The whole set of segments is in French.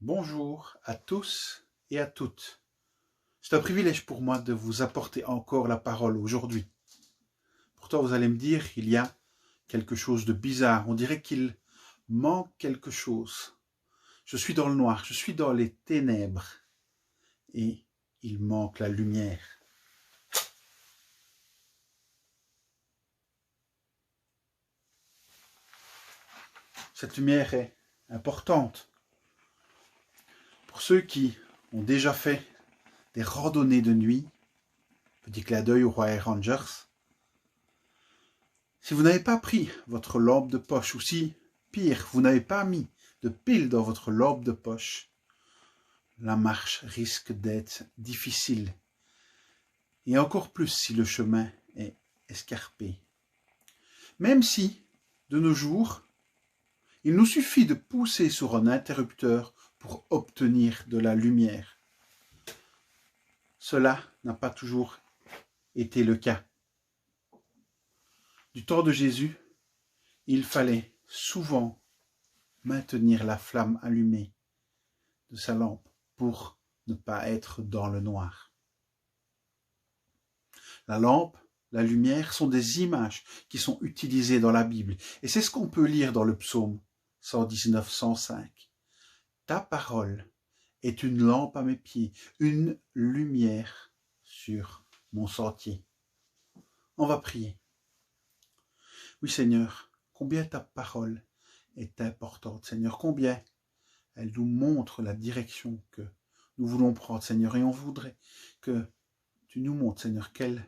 Bonjour à tous et à toutes. C'est un privilège pour moi de vous apporter encore la parole aujourd'hui. Pourtant, vous allez me dire, il y a quelque chose de bizarre. On dirait qu'il manque quelque chose. Je suis dans le noir, je suis dans les ténèbres et il manque la lumière. Cette lumière est importante. Pour ceux qui ont déjà fait des randonnées de nuit, petit clin d'œil aux Royal Rangers, si vous n'avez pas pris votre lampe de poche, ou si, pire, vous n'avez pas mis de pile dans votre lampe de poche, la marche risque d'être difficile. Et encore plus si le chemin est escarpé. Même si, de nos jours, il nous suffit de pousser sur un interrupteur pour obtenir de la lumière. Cela n'a pas toujours été le cas. Du temps de Jésus, il fallait souvent maintenir la flamme allumée de sa lampe pour ne pas être dans le noir. La lampe, la lumière sont des images qui sont utilisées dans la Bible. Et c'est ce qu'on peut lire dans le psaume 119, 105. Ta parole est une lampe à mes pieds, une lumière sur mon sentier. On va prier. Oui Seigneur, combien ta parole est importante, Seigneur, combien elle nous montre la direction que nous voulons prendre, Seigneur, et on voudrait que tu nous montres, Seigneur, quelle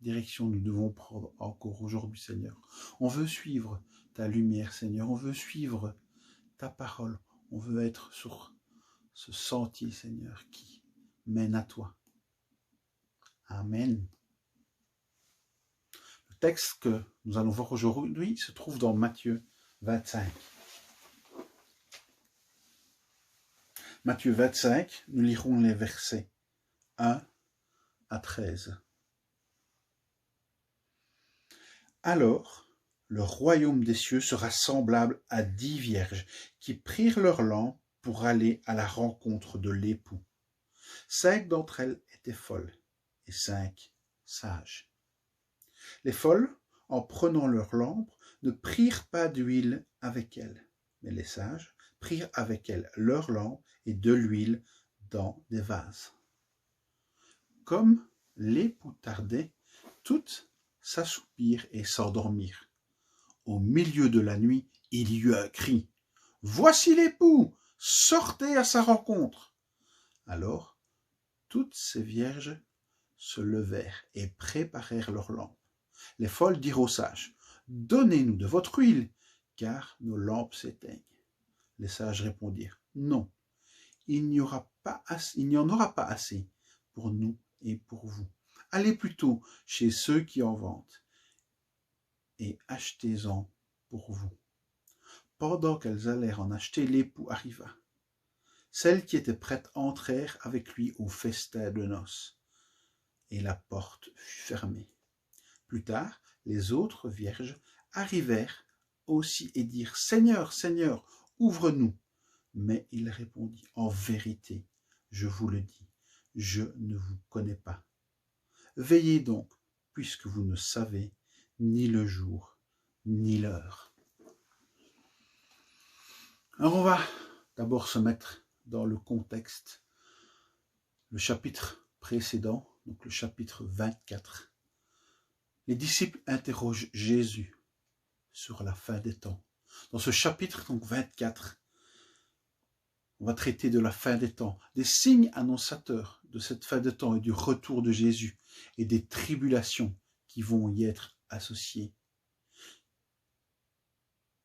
direction nous devons prendre encore aujourd'hui, Seigneur. On veut suivre ta lumière, Seigneur, on veut suivre ta parole, on veut être sur ce sentier, Seigneur, qui mène à toi. Amen. Le texte que nous allons voir aujourd'hui se trouve dans Matthieu 25. Matthieu 25, nous lirons les versets 1 à 13. Alors, le royaume des cieux sera semblable à 10 vierges qui prirent leurs lampes pour aller à la rencontre de l'époux. 5 d'entre elles étaient folles et 5 sages. Les folles, en prenant leurs lampes, ne prirent pas d'huile avec elles, mais les sages prirent avec elles leurs lampes et de l'huile dans des vases. Comme l'époux tardait, toutes s'assoupirent et s'endormirent. Au milieu de la nuit, il y eut un cri. « Voici l'époux, sortez à sa rencontre !» Alors, toutes ces vierges se levèrent et préparèrent leurs lampes. Les folles dirent aux sages, « Donnez-nous de votre huile, car nos lampes s'éteignent. » Les sages répondirent, « Non, il n'y en aura pas assez pour nous et pour vous. Allez plutôt chez ceux qui en vendent et achetez-en pour vous. » Pendant qu'elles allèrent en acheter, l'époux arriva. Celles qui étaient prêtes entrèrent avec lui au festin de noces, et la porte fut fermée. Plus tard, les autres vierges arrivèrent aussi et dirent « Seigneur, Seigneur, ouvre-nous !» Mais il répondit « En vérité, je vous le dis, je ne vous connais pas. Veillez donc, puisque vous ne savez ni le jour, ni l'heure. » Alors on va d'abord se mettre dans le contexte. Le chapitre précédent, donc le chapitre 24, les disciples interrogent Jésus sur la fin des temps. Dans ce chapitre donc 24, on va traiter de la fin des temps, des signes annonçateurs de cette fin des temps et du retour de Jésus et des tribulations qui vont y être associées.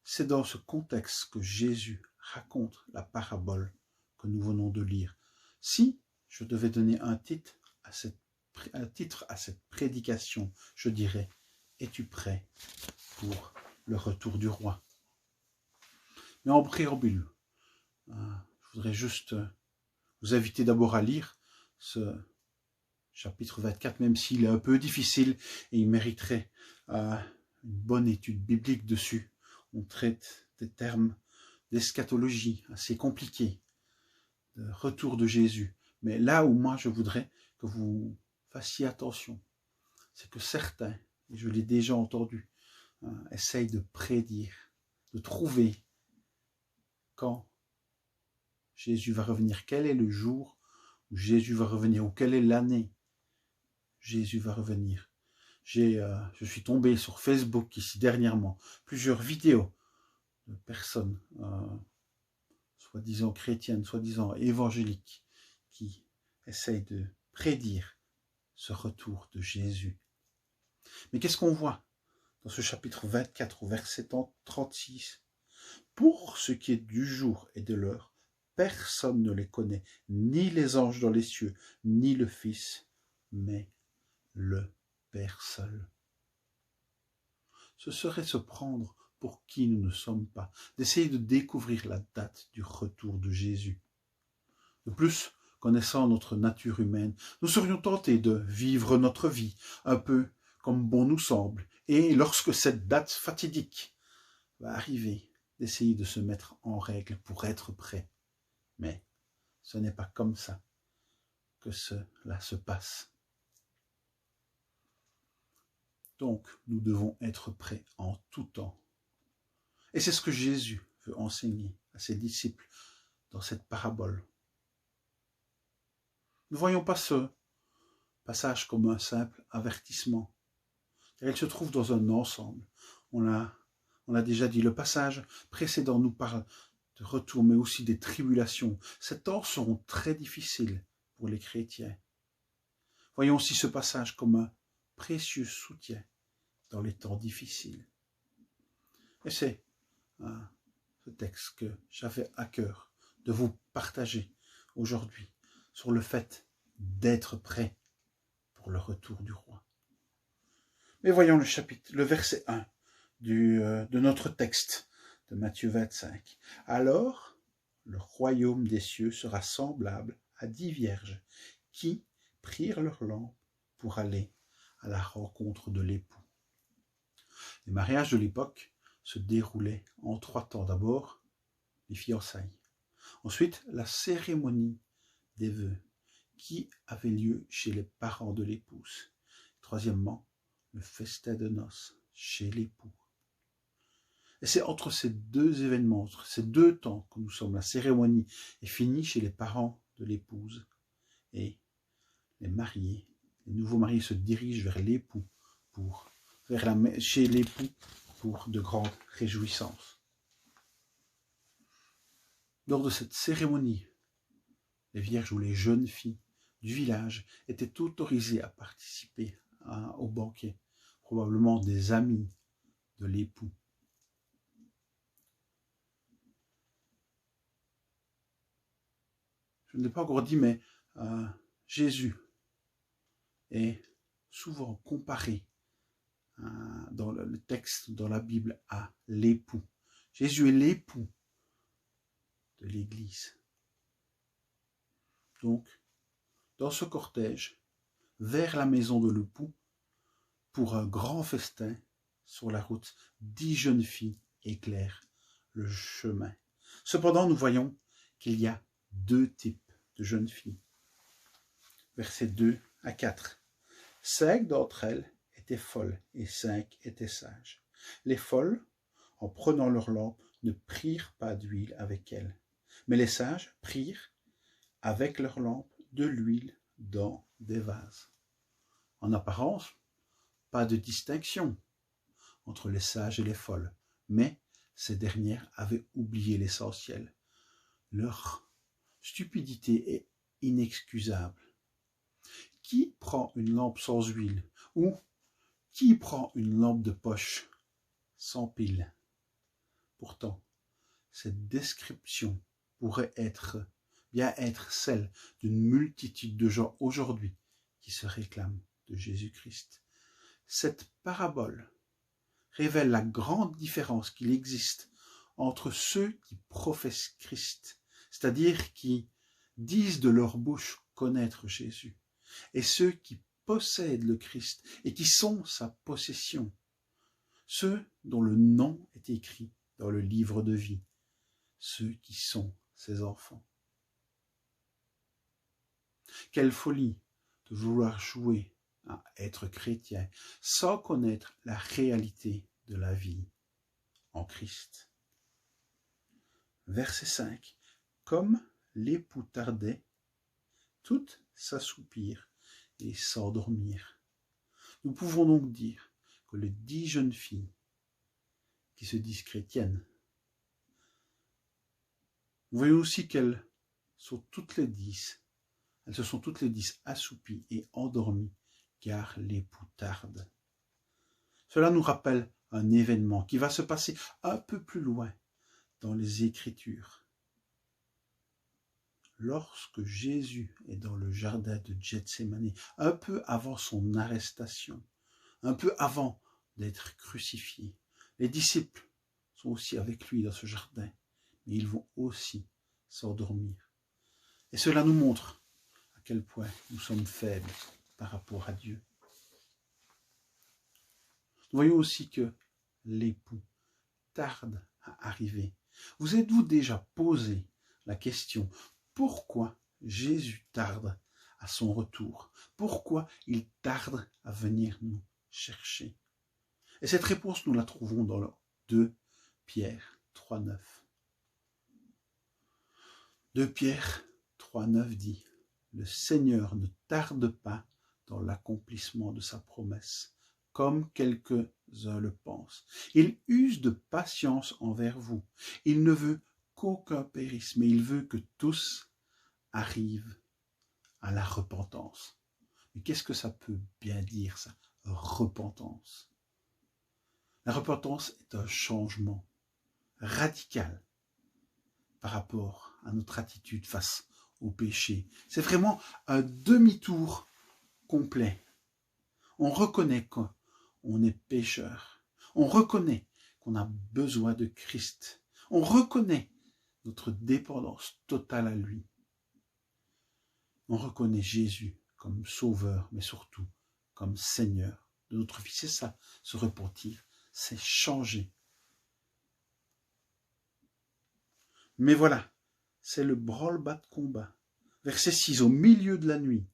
C'est dans ce contexte que Jésus raconte la parabole que nous venons de lire. Si je devais donner un titre à cette prédication, je dirais « Es-tu prêt pour le retour du roi ?» Mais en préambule, je voudrais juste vous inviter d'abord à lire ce chapitre 24, même s'il est un peu difficile et il mériterait une bonne étude biblique dessus. On traite des termes d'eschatologie assez compliqués. de retour de Jésus. Mais là où moi je voudrais que vous fassiez attention, c'est que certains, et je l'ai déjà entendu, essayent de prédire, de trouver quand Jésus va revenir, quel est le jour où Jésus va revenir, ou quelle est l'année Jésus va revenir. Je suis tombé sur Facebook ici dernièrement, plusieurs vidéos de personnes, soi-disant chrétiennes, soi-disant évangéliques, qui essayent de prédire ce retour de Jésus. Mais qu'est-ce qu'on voit dans ce chapitre 24 au verset 36? Pour ce qui est du jour et de l'heure, personne ne les connaît, ni les anges dans les cieux, ni le Fils, mais le Père seul. Ce serait se prendre pour qui nous ne sommes pas, d'essayer de découvrir la date du retour de Jésus. De plus, connaissant notre nature humaine, nous serions tentés de vivre notre vie un peu comme bon nous semble, et lorsque cette date fatidique va arriver, d'essayer de se mettre en règle pour être prêt. Mais ce n'est pas comme ça que cela se passe. Donc, nous devons être prêts en tout temps. Et c'est ce que Jésus veut enseigner à ses disciples dans cette parabole. Ne voyons pas ce passage comme un simple avertissement, car il se trouve dans un ensemble. On l'a déjà dit, le passage précédent nous parle de retour, mais aussi des tribulations. Ces temps seront très difficiles pour les chrétiens. Voyons aussi ce passage comme un précieux soutien dans les temps difficiles. Et c'est ce texte que j'avais à cœur de vous partager aujourd'hui sur le fait d'être prêt pour le retour du roi. Mais voyons le verset 1 de notre texte de Matthieu 25. Alors, le royaume des cieux sera semblable à 10 vierges qui prirent leurs lampes pour aller à la rencontre de l'époux. Les mariages de l'époque se déroulaient en 3 temps. D'abord, les fiançailles. Ensuite, la cérémonie des vœux qui avait lieu chez les parents de l'épouse. Troisièmement, le festin de noces chez l'époux. Et c'est entre ces deux événements, entre ces deux temps que nous sommes. La cérémonie est finie chez les parents de l'épouse et les nouveaux mariés se dirigent vers l'époux chez l'époux pour de grandes réjouissances. Lors de cette cérémonie, les vierges ou les jeunes filles du village étaient autorisées à participer au banquet, probablement des amis de l'époux. Je ne l'ai pas encore dit, mais Jésus est souvent comparé dans le texte, dans la Bible, à l'époux. Jésus est l'époux de l'Église. Donc, dans ce cortège, vers la maison de l'époux, pour un grand festin, sur la route, 10 jeunes filles éclairent le chemin. Cependant, nous voyons qu'il y a 2 types de jeunes filles. Versets 2 à 4. 5 d'entre elles étaient folles et 5 étaient sages. Les folles, en prenant leur lampe, ne prirent pas d'huile avec elles. Mais les sages prirent, avec leur lampe, de l'huile dans des vases. En apparence, pas de distinction entre les sages et les folles, mais ces dernières avaient oublié l'essentiel. Leur stupidité est inexcusable. Qui prend une lampe sans huile ou qui prend une lampe de poche sans pile? Pourtant, cette description pourrait bien être celle d'une multitude de gens aujourd'hui qui se réclament de Jésus-Christ. Cette parabole révèle la grande différence qu'il existe entre ceux qui professent Christ, c'est-à-dire qui disent de leur bouche connaître Jésus, et ceux qui possèdent le Christ et qui sont sa possession, ceux dont le nom est écrit dans le livre de vie, ceux qui sont ses enfants. Quelle folie de vouloir jouer à être chrétien sans connaître la réalité de la vie en Christ. Verset 5. Comme l'époux tardait, toutes s'assoupirent et s'endormirent. Nous pouvons donc dire que les 10 jeunes filles qui se disent chrétiennes, vous voyez aussi qu'elles sont toutes les 10, elles se sont toutes les 10 assoupies et endormies, car l'époux tarde. Cela nous rappelle un événement qui va se passer un peu plus loin dans les Écritures. Lorsque Jésus est dans le jardin de Gethsémani, un peu avant son arrestation, un peu avant d'être crucifié, les disciples sont aussi avec lui dans ce jardin, mais ils vont aussi s'endormir. Et cela nous montre à quel point nous sommes faibles par rapport à Dieu. Nous voyons aussi que l'époux tarde à arriver. Vous êtes-vous déjà posé la question, pourquoi Jésus tarde à son retour? Pourquoi il tarde à venir nous chercher? Et cette réponse, nous la trouvons dans le 2 Pierre 3,9. 2 Pierre 3,9 dit, « Le Seigneur ne tarde pas dans l'accomplissement de sa promesse, comme quelques-uns le pensent. Il use de patience envers vous. Il ne veut qu'aucun périsse, mais il veut que tous arrivent à la repentance. » Mais qu'est-ce que ça peut bien dire, ça? Repentance. La repentance est un changement radical par rapport à notre attitude face au péché. C'est vraiment un demi-tour complet. On reconnaît qu'on est pécheur. On reconnaît qu'on a besoin de Christ. On reconnaît notre dépendance totale à lui. On reconnaît Jésus comme sauveur, mais surtout comme Seigneur de notre vie. C'est ça, se repentir, c'est changer. Mais voilà, c'est le branle-bas de combat. Verset 6, au milieu de la nuit,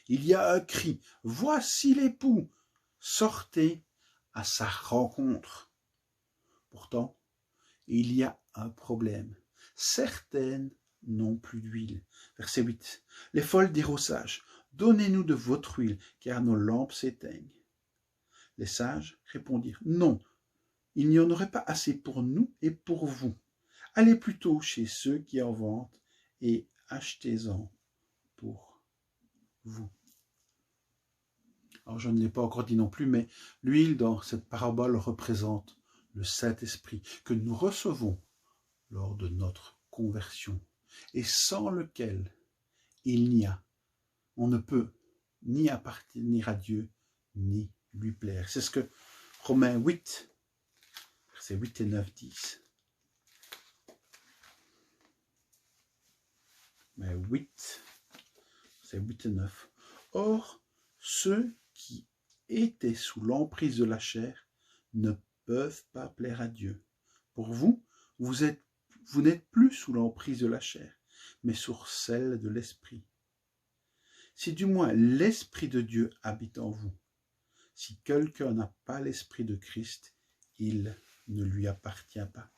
il y a un cri, « Voici l'époux, sortez à sa rencontre. » Pourtant, il y a un problème. Certaines n'ont plus d'huile. Verset 8, « Les folles dirent aux sages, donnez-nous de votre huile, car nos lampes s'éteignent. » Les sages répondirent, « Non, il n'y en aurait pas assez pour nous et pour vous. Allez plutôt chez ceux qui en vendent et achetez-en pour vous. » Alors je ne l'ai pas encore dit non plus, mais l'huile dans cette parabole représente le Saint-Esprit que nous recevons lors de notre conversion et sans lequel on ne peut ni appartenir à Dieu ni lui plaire. C'est ce que Romains 8, versets 8 et 9 disent. Mais 8, c'est 8 et 9. Or, ceux qui étaient sous l'emprise de la chair ne peuvent pas plaire à Dieu. Pour vous, vous n'êtes plus sous l'emprise de la chair, mais sur celle de l'esprit. Si du moins l'esprit de Dieu habite en vous, si quelqu'un n'a pas l'esprit de Christ, il ne lui appartient pas.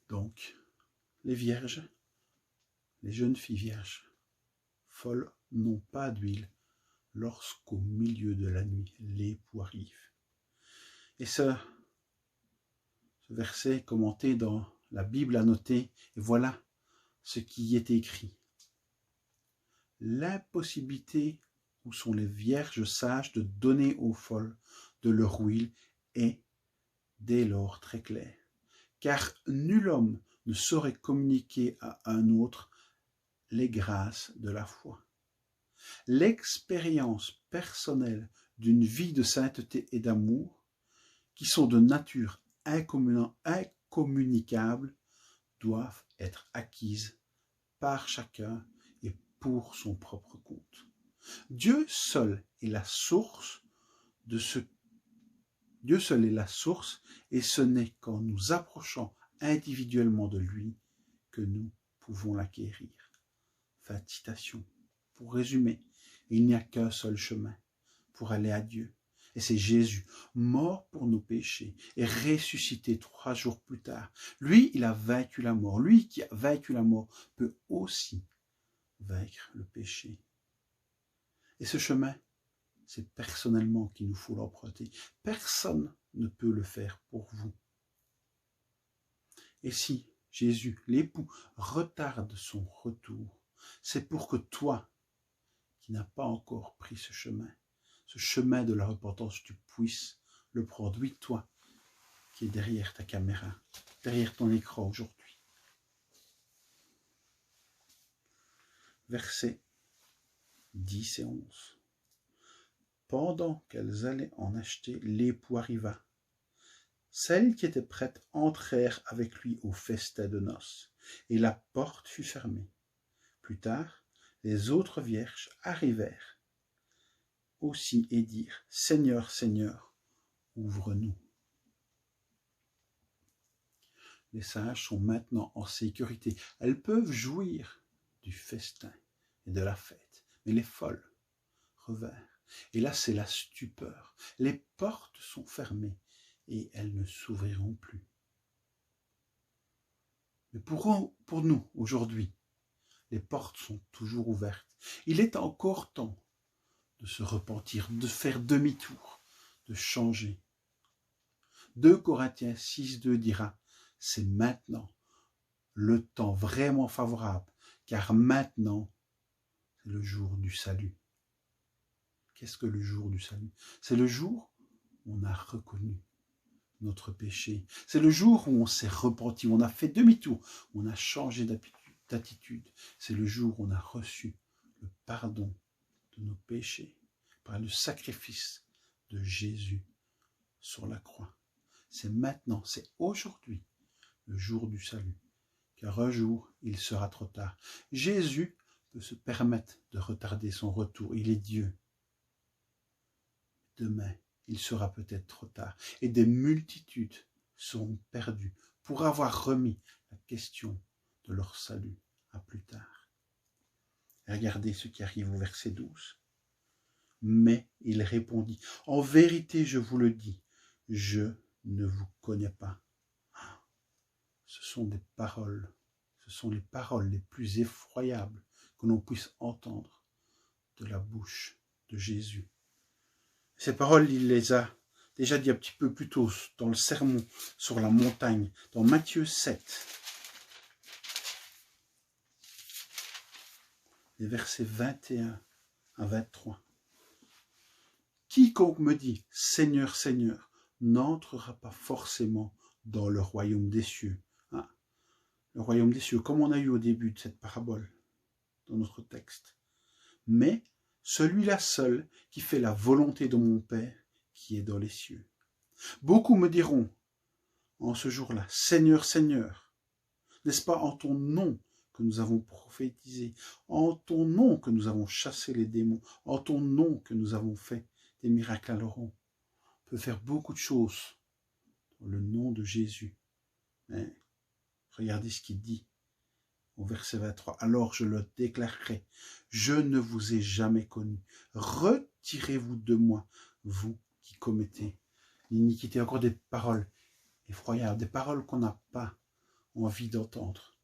Donc, les vierges, les jeunes filles vierges, folles, n'ont pas d'huile lorsqu'au milieu de la nuit, l'époux arrive. Et ce verset est commenté dans la Bible annotée, et voilà ce qui y est écrit. L'impossibilité où sont les vierges sages de donner aux folles de leur huile est dès lors très claire. Car nul homme ne saurait communiquer à un autre les grâces de la foi. L'expérience personnelle d'une vie de sainteté et d'amour, qui sont de nature incommunicable, doivent être acquises par chacun et pour son propre compte. Dieu seul est la source et ce n'est qu'en nous approchant individuellement de lui que que nous pouvons l'acquérir. Fin de citation. Pour résumer, il n'y a qu'un seul chemin pour aller à Dieu. Et c'est Jésus, mort pour nos péchés et ressuscité 3 jours plus tard. Lui, il a vaincu la mort. Lui qui a vaincu la mort peut aussi vaincre le péché. Et ce chemin, c'est personnellement qu'il nous faut l'emprunter. Personne ne peut le faire pour vous. Et si Jésus, l'époux, retarde son retour, c'est pour que toi, qui n'as pas encore pris ce chemin de la repentance, tu puisses le prendre. Oui, toi, qui es derrière ta caméra, derrière ton écran aujourd'hui. Versets 10 et 11. Pendant qu'elles allaient en acheter, l'époux arriva. Celles qui étaient prêtes entrèrent avec lui au festin de noces, et la porte fut fermée. Plus tard, les autres vierges arrivèrent aussi et dirent « Seigneur, Seigneur, ouvre-nous ». Les sages sont maintenant en sécurité. Elles peuvent jouir du festin et de la fête. Mais les folles revinrent. Et là, c'est la stupeur. Les portes sont fermées et elles ne s'ouvriront plus. Mais pour nous, aujourd'hui, les portes sont toujours ouvertes. Il est encore temps de se repentir, de faire demi-tour, de changer. 2 Corinthiens 6,2 dira « C'est maintenant le temps vraiment favorable, car maintenant, c'est le jour du salut. » Qu'est-ce que le jour du salut? C'est le jour où on a reconnu notre péché. C'est le jour où on s'est repenti, où on a fait demi-tour, où on a changé d'attitude. C'est le jour où on a reçu le pardon de nos péchés par le sacrifice de Jésus sur la croix. C'est maintenant, c'est aujourd'hui, le jour du salut. Car un jour, il sera trop tard. Jésus peut se permettre de retarder son retour. Il est Dieu. Demain, il sera peut-être trop tard. Et des multitudes seront perdues pour avoir remis la question de leur salut à plus tard. Et regardez ce qui arrive au verset 12. Mais il répondit, « En vérité, je vous le dis, je ne vous connais pas. » Ce sont des paroles, ce sont les paroles les plus effroyables que l'on puisse entendre de la bouche de Jésus. Ces paroles, il les a déjà dit un petit peu plus tôt dans le sermon sur la montagne, dans Matthieu 7, les versets 21 à 23. Quiconque me dit « Seigneur, Seigneur » n'entrera pas forcément dans le royaume des cieux. Hein? Le royaume des cieux, comme on a eu au début de cette parabole, dans notre texte. Mais celui-là seul qui fait la volonté de mon Père qui est dans les cieux. Beaucoup me diront en ce jour-là, « Seigneur, Seigneur, n'est-ce pas en ton nom que nous avons prophétisé, en ton nom que nous avons chassé les démons, en ton nom que nous avons fait des miracles à l'oron. » On peut faire beaucoup de choses dans le nom de Jésus. Mais regardez ce qu'il dit au verset 23. « Alors je le déclarerai, je ne vous ai jamais connu. Retirez-vous de moi, vous qui commettez l'iniquité. » Encore des paroles effroyables, des paroles qu'on n'a pas envie d'entendre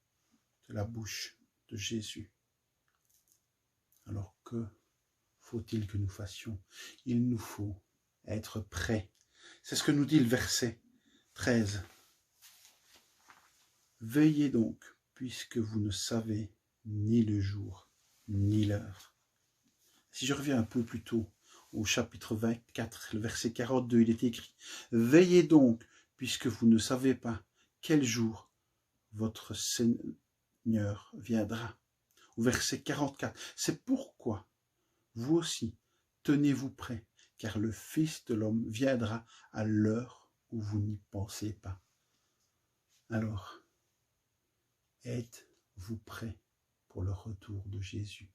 de la bouche de Jésus. Alors que faut-il que nous fassions? Il nous faut être prêts. C'est ce que nous dit le verset 13. Veillez donc, puisque vous ne savez ni le jour, ni l'heure. Si je reviens un peu plus tôt, au chapitre 24, le verset 42, il est écrit « Veillez donc, puisque vous ne savez pas quel jour votre Seigneur viendra. » Au verset 44, « C'est pourquoi vous aussi, tenez-vous prêts, car le Fils de l'homme viendra à l'heure où vous n'y pensez pas. » Alors, êtes-vous prêts pour le retour de Jésus?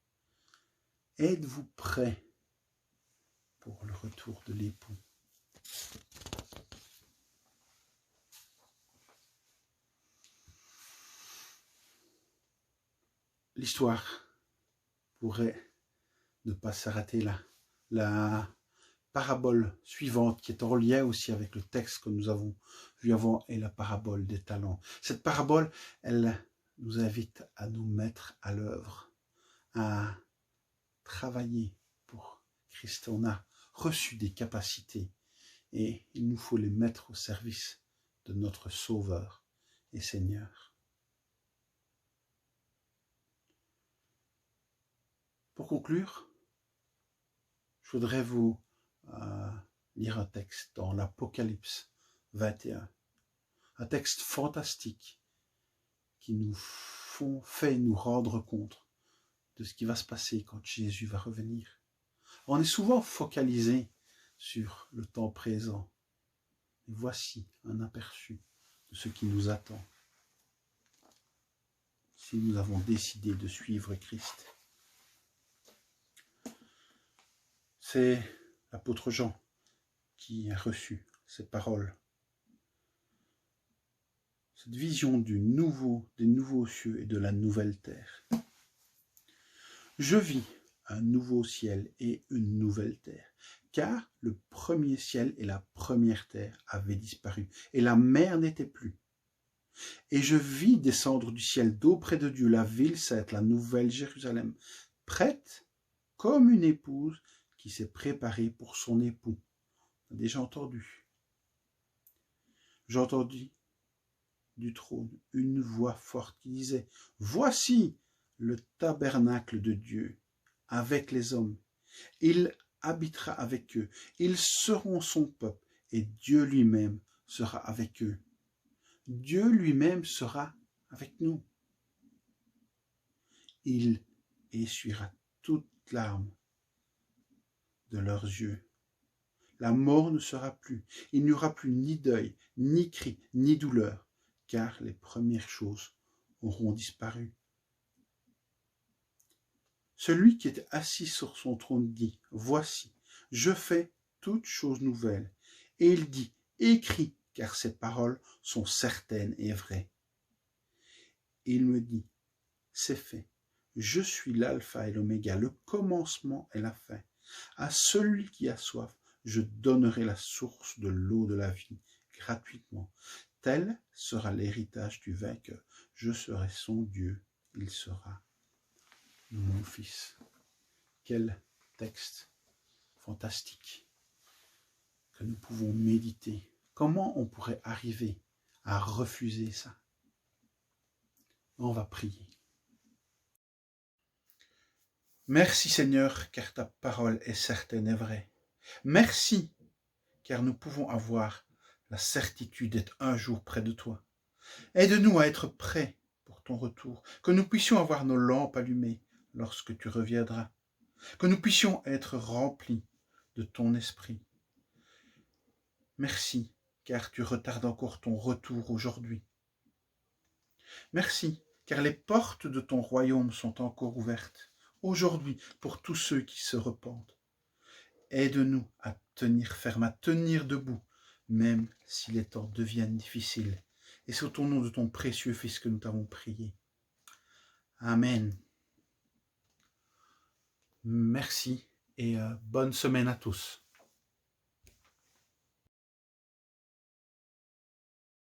Êtes-vous prêts pour le retour de l'époux? l'histoire pourrait ne pas s'arrêter là. La parabole suivante, qui est en lien aussi avec le texte que nous avons vu avant, est la parabole des talents. Cette parabole, elle nous invite à nous mettre à l'œuvre, à travailler pour Christ. On a reçu des capacités et il nous faut les mettre au service de notre Sauveur et Seigneur. Pour conclure, je voudrais vous lire un texte dans l'Apocalypse 21, un texte fantastique qui nous fait nous rendre compte de ce qui va se passer quand Jésus va revenir. On est souvent focalisé sur le temps présent. Et voici un aperçu de ce qui nous attend si nous avons décidé de suivre Christ. C'est l'apôtre Jean qui a reçu ces paroles. Cette vision des nouveaux cieux et de la nouvelle terre. Je vis un nouveau ciel et une nouvelle terre, car le premier ciel et la première terre avaient disparu, et la mer n'était plus. Et je vis descendre du ciel d'auprès de Dieu la ville sainte, la nouvelle Jérusalem, prête comme une épouse qui s'est préparée pour son époux. On a déjà entendu. J'ai entendu du trône une voix forte qui disait « Voici le tabernacle de Dieu avec les hommes. Il habitera avec eux. Ils seront son peuple et Dieu lui-même sera avec eux. » Dieu lui-même sera avec nous. Il essuiera toute larme de leurs yeux. La mort ne sera plus. Il n'y aura plus ni deuil, ni cri, ni douleur, car les premières choses auront disparu. Celui qui est assis sur son trône dit, « Voici, je fais toutes choses nouvelles. » Et il dit, « Écris, car ces paroles sont certaines et vraies. » Et il me dit, « C'est fait. Je suis l'alpha et l'oméga, le commencement et la fin. À celui qui a soif, je donnerai la source de l'eau de la vie gratuitement. Tel sera l'héritage du vainqueur. Je serai son Dieu, il sera mon fils. » Quel texte fantastique que nous pouvons méditer. Comment on pourrait arriver à refuser ça? On va prier. Merci Seigneur, car ta parole est certaine et vraie. Merci, car nous pouvons avoir la certitude d'être un jour près de toi. Aide-nous à être prêts pour ton retour, que nous puissions avoir nos lampes allumées lorsque tu reviendras, que nous puissions être remplis de ton esprit. Merci, car tu retardes encore ton retour aujourd'hui. Merci, car les portes de ton royaume sont encore ouvertes aujourd'hui pour tous ceux qui se repentent. Aide-nous à tenir ferme, à tenir debout, même si les temps deviennent difficiles. Et c'est au nom de ton précieux Fils que nous t'avons prié. Amen. Merci et bonne semaine à tous.